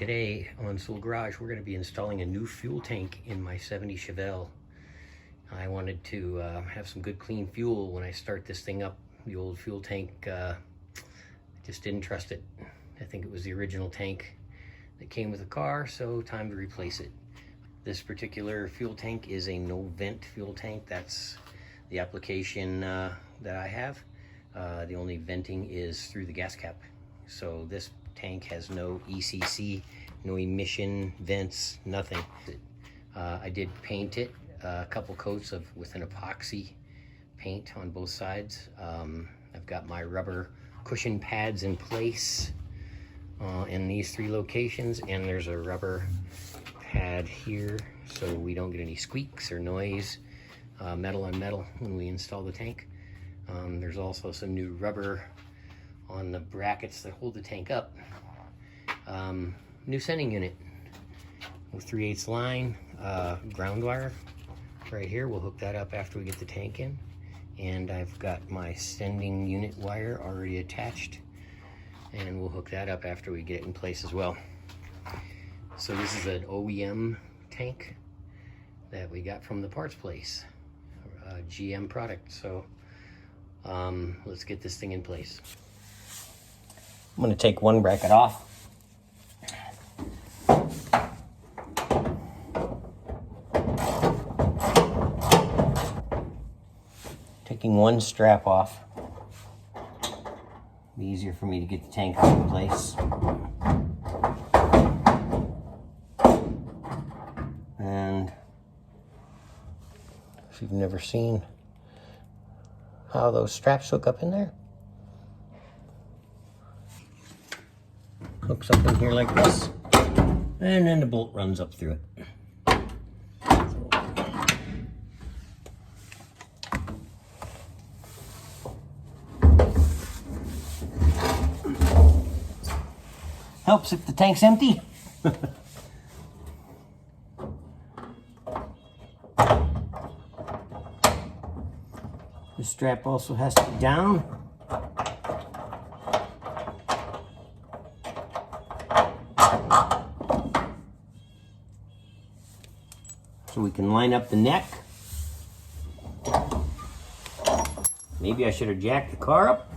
Today on Soole Garage, we're going to be installing a new fuel tank in my 70 Chevelle. I wanted to have some good clean fuel when I start this thing up. The old fuel tank, just didn't trust it. I think it was the original tank that came with the car, so time to replace it. This particular fuel tank is a no vent fuel tank. That's the application that I have. The only venting is through the gas cap. So this tank has no ECC, no emission vents, nothing. I did paint it a couple coats with an epoxy paint on both sides. I've got my rubber cushion pads in place in these three locations, and there's a rubber pad here so we don't get any squeaks or noise, metal on metal, when we install the tank. There's also some new rubber on the brackets that hold the tank up. New sending unit with 3/8 line, ground wire right here. We'll hook that up after we get the tank in. And I've got my sending unit wire already attached, and we'll hook that up after we get it in place as well. So this is an OEM tank that we got from the parts place, a GM product. So let's get this thing in place. I'm going to take one bracket off. Taking one strap off. Be easier for me to get the tank up in place. And if you've never seen how those straps hook up in there, hooks up in here like this, and then the bolt runs up through it. Helps if the tank's empty. The strap also has to be down. So we can line up the neck. Maybe I should have jacked the car up.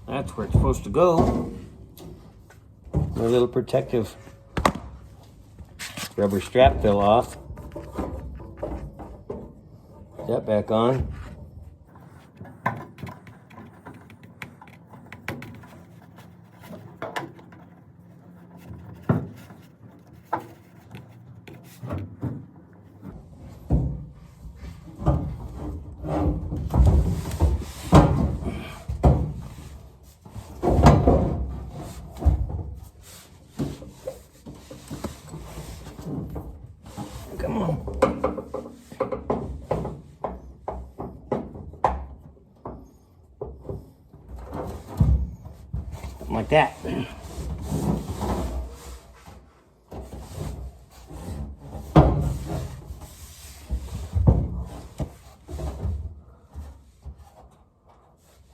That's where it's supposed to go. My little protective rubber strap fell off. Put that back on. Come on. Something like that.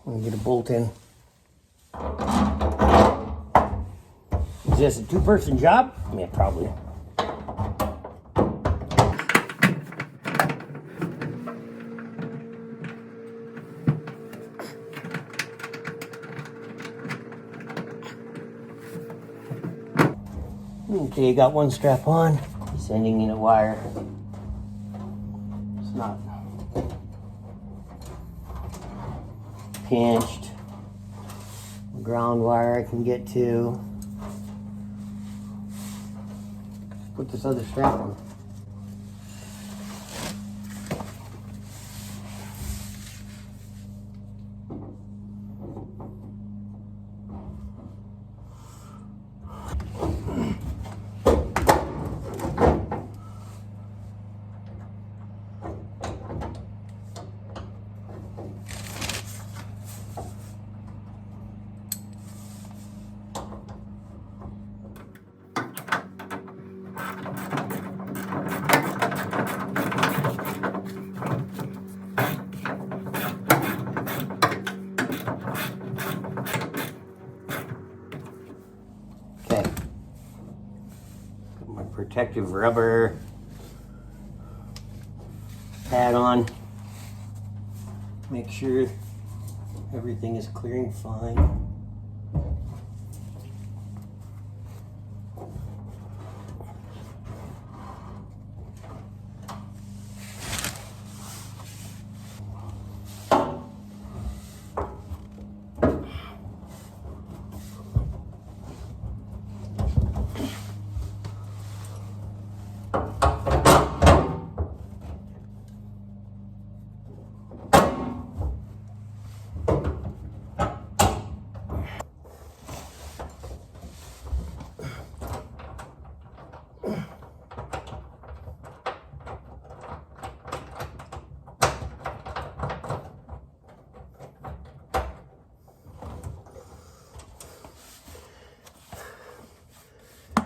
I'll get a bolt in. Is this a two-person job? Yeah, probably. Okay, got one strap on. Sending unit wire. It's not pinched. Ground wire I can get to. Put this other strap on. protective rubber pad on. Make sure everything is clearing fine.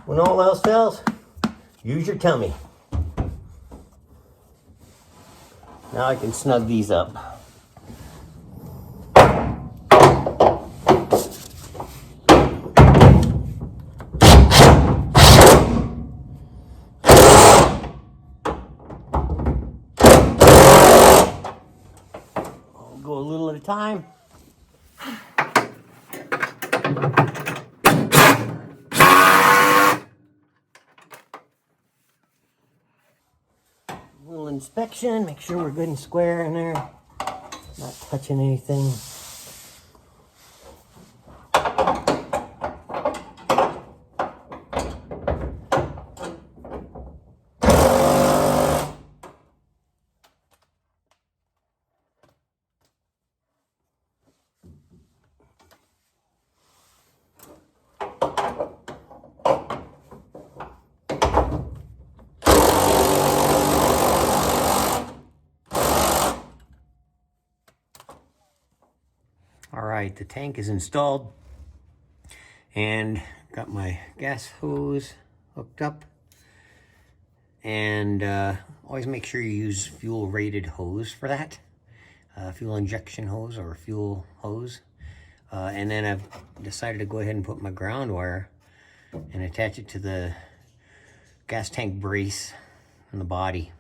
When all else fails, use your tummy. Now I can snug these up. I'll go a little at a time. Little inspection, make sure we're good and square in there, not touching anything. All right, the tank is installed and got my gas hose hooked up. And always make sure you use fuel rated hose for that. Fuel injection hose or fuel hose. And then I've decided to go ahead and put my ground wire and attach it to the gas tank brace on the body.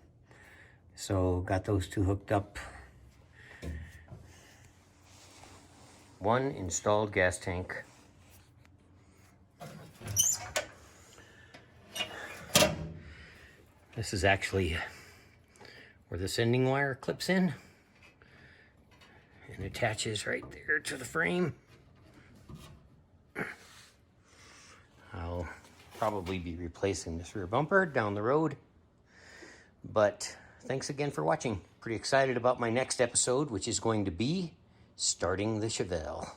So got those two hooked up. One installed gas tank. This is actually where the sending wire clips in and attaches right there to the frame. I'll probably be replacing this rear bumper down the road, but thanks again for watching. Pretty excited about my next episode, which is going to be starting the Chevelle.